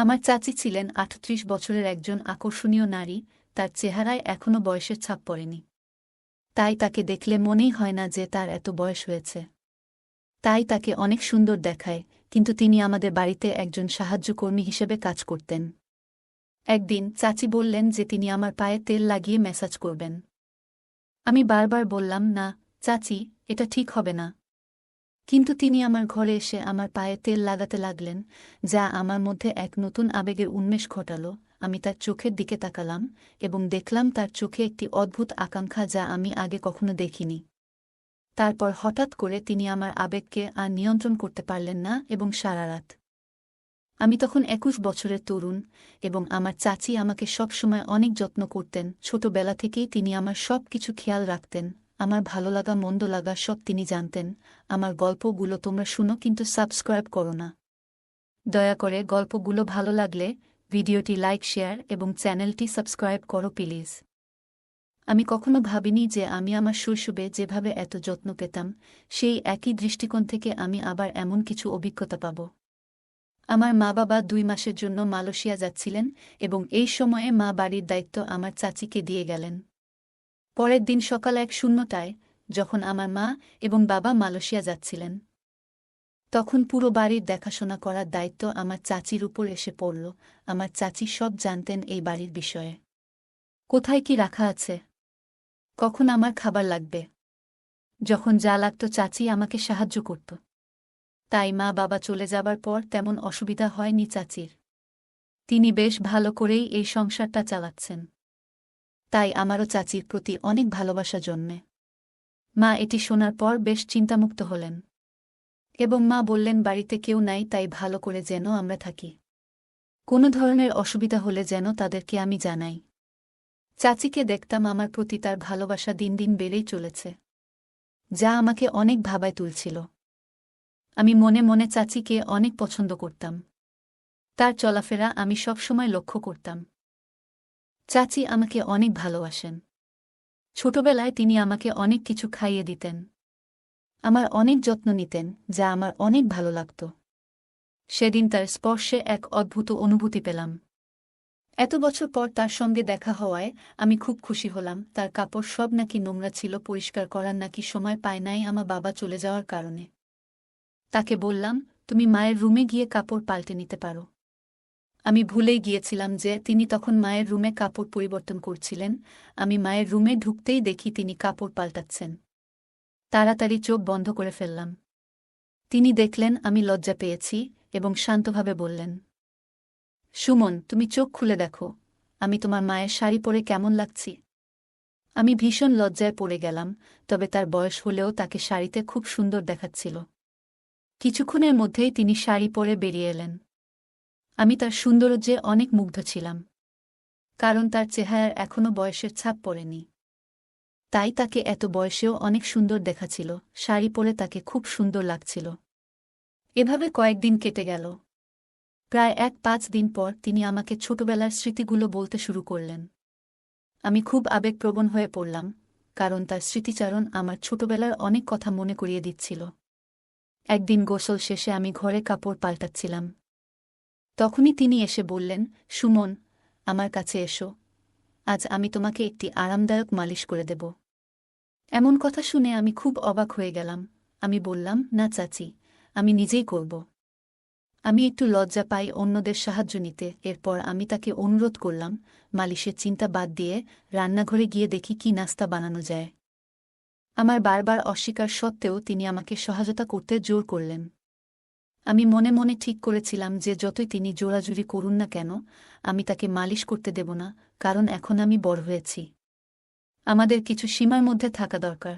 আমার চাচি ছিলেন ৩৮ বছরের একজন আকর্ষণীয় নারী, তার চেহারায় এখনও বয়সের ছাপ পড়েনি। তাই তাকে দেখলে মনেই হয় না যে তার এত বয়স হয়েছে। তাই তাকে অনেক সুন্দর দেখায়, কিন্তু তিনি আমাদের বাড়িতে একজন সাহায্যকর্মী হিসেবে কাজ করতেন। একদিন চাচি বললেন যে তিনি আমার পায়ে তেল লাগিয়ে ম্যাসাজ করবেন। আমি বারবার বললাম, না চাচি, এটা ঠিক হবে না। কিন্তু তিনি আমার ঘরে এসে আমার পায়ে তেল লাগাতে লাগলেন, যা আমার মধ্যে এক নতুন আবেগের উন্মেষ ঘটাল। আমি তার চোখের দিকে তাকালাম এবং দেখলাম তার চোখে একটি অদ্ভুত আকাঙ্ক্ষা যা আমি আগে কখনো দেখিনি। তারপর হঠাৎ করে তিনি আমার আবেগকে আর নিয়ন্ত্রণ করতে পারলেন না এবং সারা রাত। আমি তখন ২১ বছরের তরুণ এবং আমার চাচি আমাকে সবসময় অনেক যত্ন করতেন। ছোটবেলা থেকেই তিনি আমার সব কিছু খেয়াল রাখতেন, আমার ভালো লাগা মন্দ লাগা সব তিনি জানতেন। আমার গল্পগুলো তোমরা শুনো, কিন্তু সাবস্ক্রাইব করো না। দয়া করে গল্পগুলো ভালো লাগলে ভিডিওটি লাইক, শেয়ার এবং চ্যানেলটি সাবস্ক্রাইব করো প্লিজ। আমি কখনো ভাবিনি যে আমি আমার শৈশবে যেভাবে এত যত্ন পেতাম, সেই একই দৃষ্টিকোণ থেকে আমি আবার এমন কিছু অভিজ্ঞতা পাব। আমার মা-বাবা ২ মাসের জন্য মালয়েশিয়া যাচ্ছিলেন এবং এই সময়ে মা বাড়ির দায়িত্ব আমার চাচিকে দিয়ে গেলেন। পরের দিন সকাল ১:০০টায়, যখন আমার মা এবং বাবা মালয়েশিয়া যাচ্ছিলেন, তখন পুরো বাড়ির দেখাশোনা করার দায়িত্ব আমার চাচির উপর এসে পড়ল। আমার চাচি সব জানতেন এই বাড়ির বিষয়ে। কোথায় কি রাখা আছে, কখন আমার খাবার লাগবে, যখন যা লাগত চাচি আমাকে সাহায্য করত। তাই মা বাবা চলে যাবার পর তেমন অসুবিধা হয়নি চাচির। তিনি বেশ ভালো করেই এই সংসারটা চালাচ্ছেন। তাই আমারও চাচির প্রতি অনেক ভালোবাসা জন্মে। মা এটি শোনার পর বেশ চিন্তামুক্ত হলেন এবং মা বললেন, বাড়িতে কেউ নাই, তাই ভালো করে যেন আমরা থাকি। কোনো ধরনের অসুবিধা হলে যেন তাদেরকে আমি জানাই। চাচিকে দেখতাম আমার প্রতি তার ভালোবাসা দিন দিন বেড়েই চলেছে, যা আমাকে অনেক ভাবায় তুলছিল। আমি মনে মনে চাচিকে অনেক পছন্দ করতাম। তার চলাফেরা আমি সবসময় লক্ষ্য করতাম। চাচি আমাকে অনেক ভালোবাসেন। ছোটবেলায় তিনি আমাকে অনেক কিছু খাইয়ে দিতেন, আমার অনেক যত্ন নিতেন, যা আমার অনেক ভালো লাগত। সেদিন তার স্পর্শে এক অদ্ভুত অনুভূতি পেলাম। এত বছর পর তার সঙ্গে দেখা হওয়ায় আমি খুব খুশি হলাম। তার কাপড় সব নাকি নোংরা ছিল, পরিষ্কার করার নাকি সময় পায় নাই আমার বাবা চলে যাওয়ার কারণে। তাকে বললাম, তুমি মায়ের রুমে গিয়ে কাপড় পাল্টে নিতে পারো। আমি ভুলেই গিয়েছিলাম যে তিনি তখন মায়ের রুমে কাপড় পরিবর্তন করছিলেন। আমি মায়ের রুমে ঢুকতেই দেখি তিনি কাপড় পাল্টাচ্ছেন। তাড়াতাড়ি চোখ বন্ধ করে ফেললাম। তিনি দেখলেন আমি লজ্জা পেয়েছি এবং শান্তভাবে বললেন, সুমন, তুমি চোখ খুলে দেখো, আমি তোমার মায়ের শাড়ি পরে কেমন লাগছি। আমি ভীষণ লজ্জায় পড়ে গেলাম, তবে তার বয়স হলেও তাকে শাড়িতে খুব সুন্দর দেখাচ্ছিল। কিছুক্ষণের মধ্যেই তিনি শাড়ি পরে বেরিয়ে এলেন। আমি তার সৌন্দর্যে অনেক মুগ্ধ ছিলাম, কারণ তার চেহারার এখনও বয়সের ছাপ পড়েনি। তাই তাকে এত বয়সেও অনেক সুন্দর দেখাচ্ছিল, শাড়ি পরে তাকে খুব সুন্দর লাগছিল। এভাবে কয়েকদিন কেটে গেল। প্রায় ৫ দিন পর তিনি আমাকে ছোটবেলার স্মৃতিগুলো বলতে শুরু করলেন। আমি খুব আবেগপ্রবণ হয়ে পড়লাম, কারণ তার স্মৃতিচারণ আমার ছোটবেলার অনেক কথা মনে করিয়ে দিচ্ছিল। একদিন গোসল শেষে আমি ঘরে কাপড় পাল্টাচ্ছিলাম। তখনই তিনি এসে বললেন, সুমন, আমার কাছে এসো, আজ আমি তোমাকে একটি আরামদায়ক মালিশ করে দেব। এমন কথা শুনে আমি খুব অবাক হয়ে গেলাম। আমি বললাম, না চাচি, আমি নিজেই করব। আমি একটু লজ্জা পাই অন্যদের সাহায্য নিতে। এরপর আমি তাকে অনুরোধ করলাম, মালিশের চিন্তা বাদ দিয়ে রান্নাঘরে গিয়ে দেখি কি নাস্তা বানানো যায়। আমার বারবার অস্বীকার সত্ত্বেও তিনি আমাকে সহায়তা করতে জোর করলেন। আমি মনে মনে ঠিক করেছিলাম যে যতই তিনি জোরাজুরি করুন না কেন, আমি তাকে মালিশ করতে দেব না, কারণ এখন আমি বড় হয়েছি। আমাদের কিছু সীমার মধ্যে থাকা দরকার।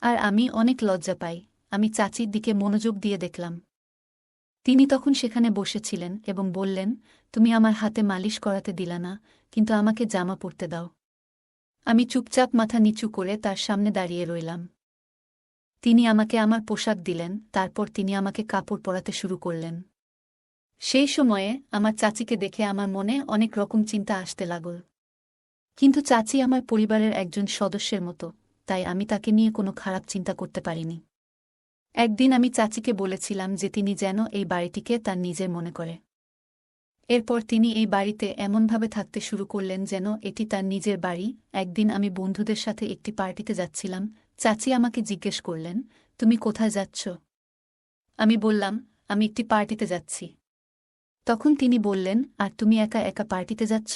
আর আমি অনেক লজ্জা পাই। আমি চাচির দিকে মনোযোগ দিয়ে দেখলাম। তিনি তখন সেখানে বসেছিলেন এবং বললেন, তুমি আমার হাতে মালিশ করাতে দিলা না, কিন্তু আমাকে জামা পরতে দাও। আমি চুপচাপ মাথা নিচু করে তার সামনে দাঁড়িয়ে রইলাম। তিনি আমাকে আমার পোশাক দিলেন, তারপর তিনি আমাকে কাপড় পরাতে শুরু করলেন। সেই সময়ে আমার চাচিকে দেখে আমার মনে অনেক রকম চিন্তা আসতে লাগল। কিন্তু চাচি আমার পরিবারের একজন সদস্যের মতো, তাই আমি তাকে নিয়ে কোনো খারাপ চিন্তা করতে পারিনি। একদিন আমি চাচিকে বলেছিলাম যে তিনি যেন এই বাড়িটিকে তার নিজের মনে করে। এরপর তিনি এই বাড়িতে এমনভাবে থাকতে শুরু করলেন যেন এটি তার নিজের বাড়ি। একদিন আমি বন্ধুদের সাথে একটি পার্টিতে যাচ্ছিলাম। চাচি আমাকে জিজ্ঞেস করলেন, তুমি কোথায় যাচ্ছ? আমি বললাম, আমি একটি পার্টিতে যাচ্ছি। তখন তিনি বললেন, আর তুমি একা একা পার্টিতে যাচ্ছ?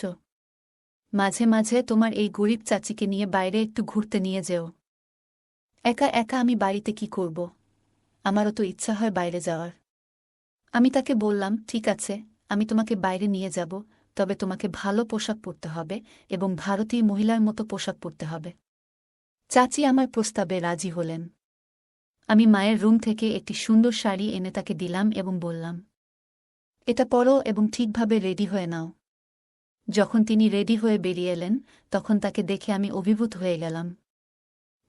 মাঝে মাঝে তোমার এই গরিব চাচিকে নিয়ে বাইরে একটু ঘুরতে নিয়ে যেও। একা একা আমি বাড়িতে কি করব? আমারও তো ইচ্ছা হয় বাইরে যাওয়ার। আমি তাকে বললাম, ঠিক আছে, আমি তোমাকে বাইরে নিয়ে যাব, তবে তোমাকে ভালো পোশাক পরতে হবে এবং ভারতীয় মহিলার মতো পোশাক পরতে হবে। চাচি আমার প্রস্তাবে রাজি হলেন। আমি মায়ের রুম থেকে একটি সুন্দর শাড়ি এনে তাকে দিলাম এবং বললাম, এটা পরো এবং ঠিকভাবে রেডি হয়ে নাও। যখন তিনি রেডি হয়ে বেরিয়ে এলেন, তখন তাকে দেখে আমি অভিভূত হয়ে গেলাম।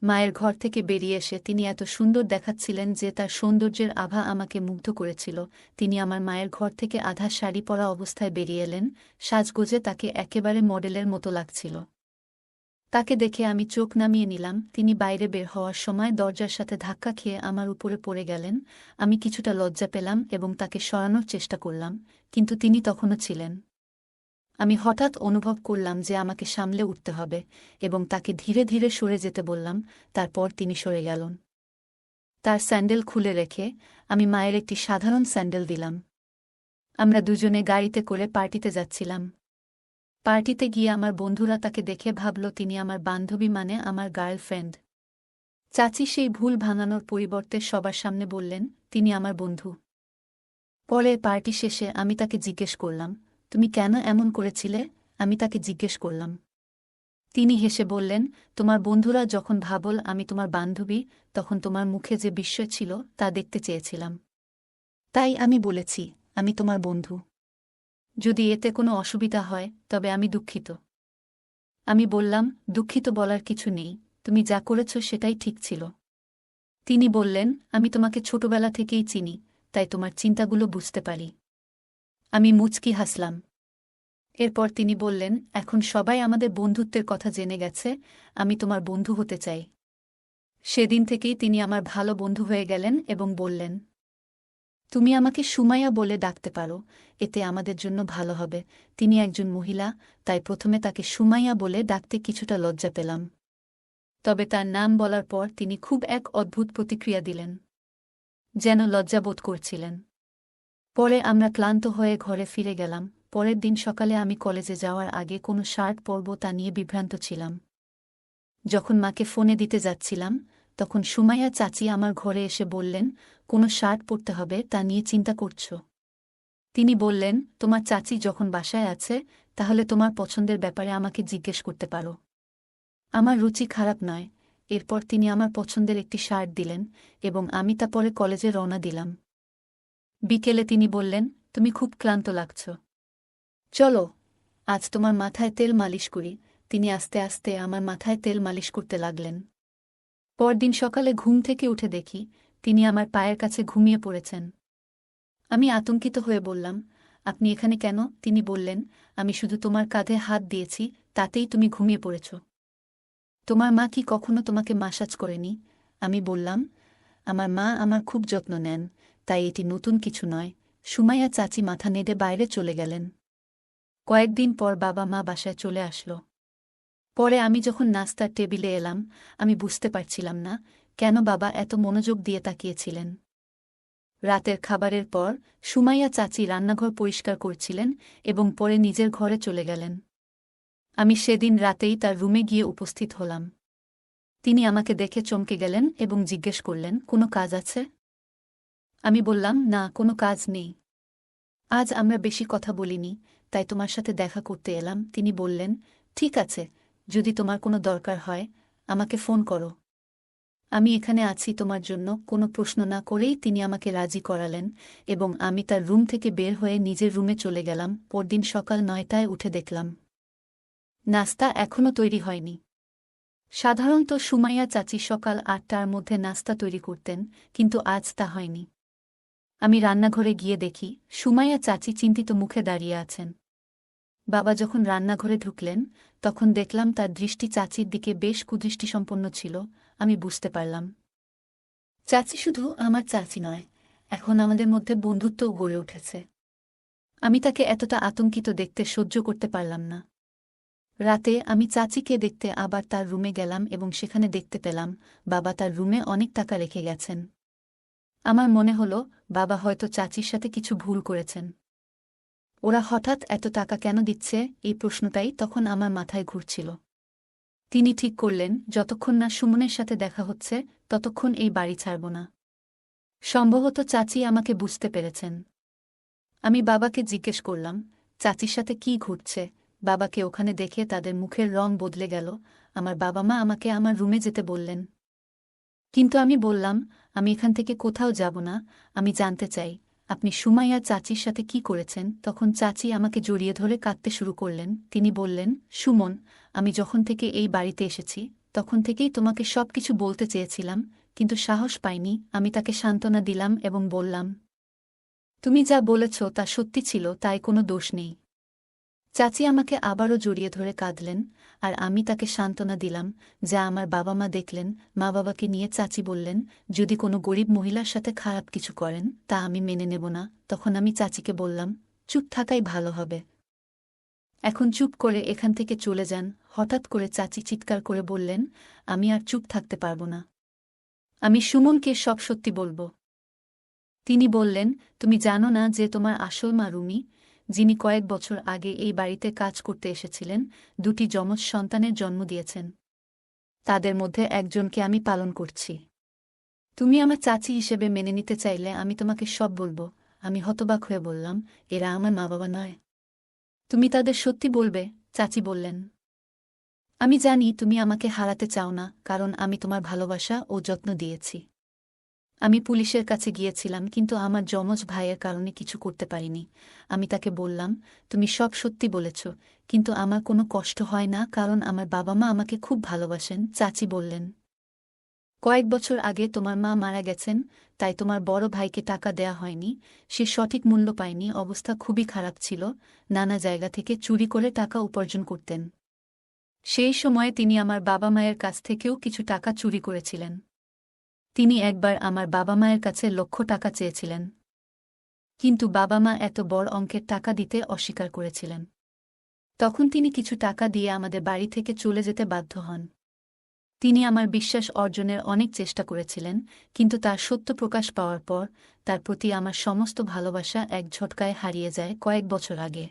মায়ের ঘর থেকে বেরিয়ে এসে তিনি এত সুন্দর দেখাচ্ছিলেন যে তার সৌন্দর্যের আভা আমাকে মুগ্ধ করেছিল। তিনি আমার মায়ের ঘর থেকে আধা শাড়ি পরা অবস্থায় বেরিয়ে এলেন। সাজগোজে তাকে একেবারে মডেলের মতো লাগছিল। তাকে দেখে আমি চোখ নামিয়ে নিলাম। তিনি বাইরে বের হওয়ার সময় দরজার সাথে ধাক্কা খেয়ে আমার উপরে পড়ে গেলেন। আমি কিছুটা লজ্জা পেলাম এবং তাকে সরানোর চেষ্টা করলাম, কিন্তু তিনি তখনও ছিলেন। আমি হঠাৎ অনুভব করলাম যে আমাকে সামলে উঠতে হবে এবং তাকে ধীরে ধীরে সরে যেতে বললাম। তারপর তিনি সরে গেলেন। তার স্যান্ডেল খুলে রেখে আমি মায়ের একটি সাধারণ স্যান্ডেল দিলাম। আমরা দুজনে গাড়িতে করে পার্টিতে যাচ্ছিলাম। পার্টিতে গিয়ে আমার বন্ধুরা তাকে দেখে ভাবল তিনি আমার বান্ধবী, মানে আমার গার্লফ্রেন্ড। চাচি সেই ভুল ভাঙানোর পরিবর্তে সবার সামনে বললেন, তিনি আমার বন্ধু। পরে পার্টি শেষে আমি তাকে জিজ্ঞেস করলাম, তুমি কেন এমন করেছিলে? আমি তাকে জিজ্ঞেস করলাম। তিনি হেসে বললেন, তোমার বন্ধুরা যখন ভাবল আমি তোমার বান্ধবী, তখন তোমার মুখে যে বিস্ময় ছিল তা দেখতে চেয়েছিলাম। তাই আমি বলেছি, আমি তোমার বন্ধু। যদি এতে কোনো অসুবিধা হয় তবে আমি দুঃখিত। আমি বললাম, দুঃখিত বলার কিছু নেই, তুমি যা করেছ সেটাই ঠিক ছিল। তিনি বললেন, আমি তোমাকে ছোটবেলা থেকেই চিনি, তাই তোমার চিন্তাগুলো বুঝতে পারি। আমি মুচকি হাসলাম। এরপর তিনি বললেন, এখন সবাই আমাদের বন্ধুত্বের কথা জেনে গেছে, আমি তোমার বন্ধু হতে চাই। সেদিন থেকেই তিনি আমার ভালো বন্ধু হয়ে গেলেন এবং বললেন, তুমি আমাকে সুমাইয়া বলে ডাকতে পারো, এতে আমাদের জন্য ভালো হবে। তিনি একজন মহিলা, তাই প্রথমে তাকে সুমাইয়া বলে ডাকতে কিছুটা লজ্জা পেলাম। তবে তার নাম বলার পর তিনি খুব এক অদ্ভুত প্রতিক্রিয়া দিলেন, যেন লজ্জাবোধ করছিলেন। পরে আমরা ক্লান্ত হয়ে ঘরে ফিরে গেলাম। পরের দিন সকালে আমি কলেজে যাওয়ার আগে কোনো শার্ট পরব তা নিয়ে বিভ্রান্ত ছিলাম। যখন মাকে ফোনে দিতে যাচ্ছিলাম, তখন সুমাইয়া চাচি আমার ঘরে এসে বললেন, কোনো শার্ট পরতে হবে তা নিয়ে চিন্তা করছ? তিনি বললেন, তোমার চাচি যখন বাসায় আছে তাহলে তোমার পছন্দের ব্যাপারে আমাকে জিজ্ঞেস করতে পারো। আমার রুচি খারাপ নয়। এরপর তিনি আমার পছন্দের একটি শার্ট দিলেন এবং আমি তা পরে কলেজে রওনা দিলাম। বিকেলে তিনি বললেন, তুমি খুব ক্লান্ত লাগছ, চলো আজ তোমার মাথায় তেল মালিশ করি। তিনি আস্তে আস্তে আমার মাথায় তেল মালিশ করতে লাগলেন। পরদিন সকালে ঘুম থেকে উঠে দেখি তিনি আমার পায়ের কাছে ঘুমিয়ে পড়েছেন। আমি আতঙ্কিত হয়ে বললাম, আপনি এখানে কেন? তিনি বললেন, আমি শুধু তোমার কাঁধে হাত দিয়েছি, তাতেই তুমি ঘুমিয়ে পড়েছ। তোমার মা কি কখনো তোমাকে মাসাজ করেনি? আমি বললাম, আমার মা আমার খুব যত্ন নেন, তাই এটি নতুন কিছু নয়। সুমাইয়া চাচি মাথা নেড়ে বাইরে চলে গেলেন। কয়েকদিন পর বাবা মা বাসায় চলে আসলো। পরে আমি যখন নাস্তার টেবিলে এলাম, আমি বুঝতে পারছিলাম না কেন বাবা এত মনোযোগ দিয়ে তাকিয়েছিলেন। রাতের খাবারের পর সুমাইয়া চাচি রান্নাঘর পরিষ্কার করছিলেন এবং পরে নিজের ঘরে চলে গেলেন। আমি সেদিন রাতেই তার রুমে গিয়ে উপস্থিত হলাম। তিনি আমাকে দেখে চমকে গেলেন এবং জিজ্ঞেস করলেন, কোনো কাজ আছে? আমি বললাম, না, কোনো কাজ নেই। আজ আমরা বেশি কথা বলিনি, তাই তোমার সাথে দেখা করতে এলাম। তিনি বললেন, ঠিক আছে, যদি তোমার কোনো দরকার হয় আমাকে ফোন করো। আমি এখানে আছি তোমার জন্য। কোনো প্রশ্ন না করেই তিনি আমাকে রাজি করালেন এবং আমি তার রুম থেকে বের হয়ে নিজের রুমে চলে গেলাম। পরদিন সকাল 9টায় উঠে দেখলাম নাস্তা এখনও তৈরি হয়নি। সাধারণত সুমাইয়া চাচি সকাল 8টার মধ্যে নাস্তা তৈরি করতেন, কিন্তু আজ তা হয়নি। আমি রান্নাঘরে গিয়ে দেখি সুমাইয়া চাচি চিন্তিত মুখে দাঁড়িয়ে আছেন। বাবা যখন রান্নাঘরে ঢুকলেন তখন দেখলাম তার দৃষ্টি চাচির দিকে বেশ কুদৃষ্টিসম্পন্ন ছিল। আমি বুঝতে পারলাম, চাচি শুধু আমার চাচি নয়, এখন আমাদের মধ্যে বন্ধুত্বও গড়ে উঠেছে। আমি তাকে এতটা আতঙ্কিত দেখতে সহ্য করতে পারলাম না। রাতে আমি চাচিকে দেখতে আবার তার রুমে গেলাম এবং সেখানে দেখতে পেলাম বাবা তার রুমে অনেক টাকা রেখে গেছেন। আমার মনে হলো বাবা হয়তো চাচির সাথে কিছু ভুল করেছেন। ওরা হঠাৎ এত টাকা কেন দিচ্ছে, এই প্রশ্নটাই তখন আমার মাথায় ঘুরছিল। তিনি ঠিক করলেন যতক্ষণ না সুমনের সাথে দেখা হচ্ছে ততক্ষণ এই বাড়ি ছাড়ব না। সম্ভবত চাচি আমাকে বুঝতে পেরেছেন। আমি বাবাকে জিজ্ঞেস করলাম, চাচির সাথে কি ঘটছে? বাবাকে ওখানে দেখে তাদের মুখের রং বদলে গেল। আমার বাবা মা আমাকে আমার রুমে যেতে বললেন। কিন্তু আমি বললাম, আমি এখান থেকে কোথাও যাব না, আমি জানতে চাই আপনি সুমাইয়া চাচির সাথে কি করেছেন। তখন চাচি আমাকে জড়িয়ে ধরে কাঁদতে শুরু করলেন। তিনি বললেন, সুমন, আমি যখন থেকে এই বাড়িতে এসেছি তখন থেকেই তোমাকে সবকিছু বলতে চেয়েছিলাম, কিন্তু সাহস পাইনি। আমি তাকে সান্ত্বনা দিলাম এবং বললাম, তুমি যা বলেছ তা সত্যি ছিল, তাই কোনো দোষ নেই। চাচি আমাকে আবারও জড়িয়ে ধরে কাঁদলেন, আর আমি তাকে সান্ত্বনা দিলাম যা আমার বাবা মা দেখলেন। মা বাবাকে নিয়ে চাচি বললেন, যদি কোনো গরিব মহিলার সাথে খারাপ কিছু করেন তা আমি মেনে নেব না। তখন আমি চাচিকে বললাম, চুপ থাকাই ভালো হবে, এখন চুপ করে এখান থেকে চলে যান। হঠাৎ করে চাচি চিৎকার করে বললেন, আমি আর চুপ থাকতে পারব না, আমি সুমনকে সব সত্যি বলব। তিনি বললেন, তুমি জানো না যে তোমার আসল মা রুমি, যিনি কয়েক বছর আগে এই বাড়িতে কাজ করতে এসেছিলেন, দুটি যমজ সন্তানের জন্ম দিয়েছেন। তাদের মধ্যে একজনকে আমি পালন করছি। তুমি আমার চাচি হিসেবে মেনে নিতে চাইলে আমি তোমাকে সব বলবো। আমি হতবাক হয়ে বললাম, এরা আমার মা বাবা নয়। তুমি তাদের সত্যি বলবে? চাচি বললেন, আমি জানি তুমি আমাকে হারাতে চাও না, কারণ আমি তোমার ভালোবাসা ও যত্ন দিয়েছি। আমি পুলিশের কাছে গিয়েছিলাম, কিন্তু আমার যমজ ভাইয়ের কারণে কিছু করতে পারিনি। আমি তাকে বললাম, তুমি সব সত্যি বলেছ, কিন্তু আমার কোনো কষ্ট হয় না, কারণ আমার বাবা মা আমাকে খুব ভালোবাসেন। চাচি বললেন, কয়েক বছর আগে তোমার মা মারা গেছেন, তাই তোমার বড় ভাইকে টাকা দেয়া হয়নি। সে সঠিক মূল্য পায়নি, অবস্থা খুবই খারাপ ছিল, নানা জায়গা থেকে চুরি করে টাকা উপার্জন করতেন। সেই সময়ে তিনি আমার বাবা মায়ের কাছ থেকেও কিছু টাকা চুরি করেছিলেন। তিনি একবার আমার বাবা মায়ের কাছে লক্ষ টাকা চেয়েছিলেন, কিন্তু বাবা মা এত বড় অঙ্কের টাকা দিতে অস্বীকার করেছিলেন। তখন তিনি কিছু টাকা দিয়ে আমাদের বাড়ি থেকে চলে যেতে বাধ্য হন। তিনি আমার বিশ্বাস অর্জনের অনেক চেষ্টা করেছিলেন, কিন্তু তার সত্য প্রকাশ পাওয়ার পর তার প্রতি আমার সমস্ত ভালোবাসা এক ঝটকায় হারিয়ে যায় কয়েক বছর আগে।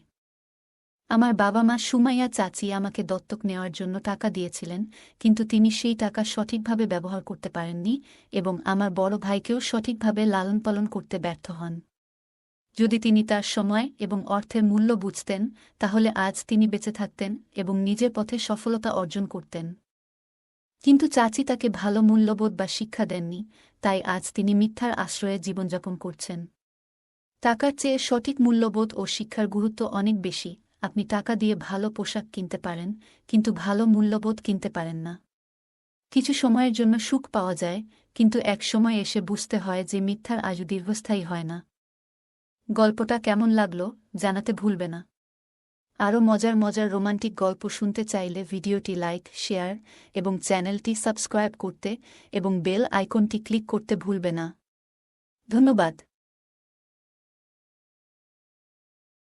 আমার বাবা মা সুমাইয়া চাচি আমাকে দত্তক নেওয়ার জন্য টাকা দিয়েছিলেন, কিন্তু তিনি সেই টাকা সঠিকভাবে ব্যবহার করতে পারেননি এবং আমার বড় ভাইকেও সঠিকভাবে লালন পালন করতে ব্যর্থ হন। যদি তিনি তার সময় এবং অর্থের মূল্য বুঝতেন, তাহলে আজ তিনি বেঁচে থাকতেন এবং নিজের পথে সফলতা অর্জন করতেন। কিন্তু চাচি তাকে ভালো মূল্যবোধ বা শিক্ষা দেননি, তাই আজ তিনি মিথ্যার আশ্রয়ে জীবনযাপন করছেন। টাকার চেয়ে সঠিক মূল্যবোধ ও শিক্ষার গুরুত্ব অনেক বেশি। আপনি টাকা দিয়ে ভালো পোশাক কিনতে পারেন, কিন্তু ভালো মূল্যবোধ কিনতে পারেন না। কিছু সময়ের জন্য সুখ পাওয়া যায়, কিন্তু এক সময় এসে বুঝতে হয় যে মিথ্যার আজও দীর্ঘস্থায়ী হয় না। গল্পটা কেমন লাগলো জানাতে ভুলবে না। আরও মজার মজার রোমান্টিক গল্প শুনতে চাইলে ভিডিওটি লাইক, শেয়ার এবং চ্যানেলটি সাবস্ক্রাইব করতে এবং বেল আইকনটি ক্লিক করতে ভুলবে না। ধন্যবাদ।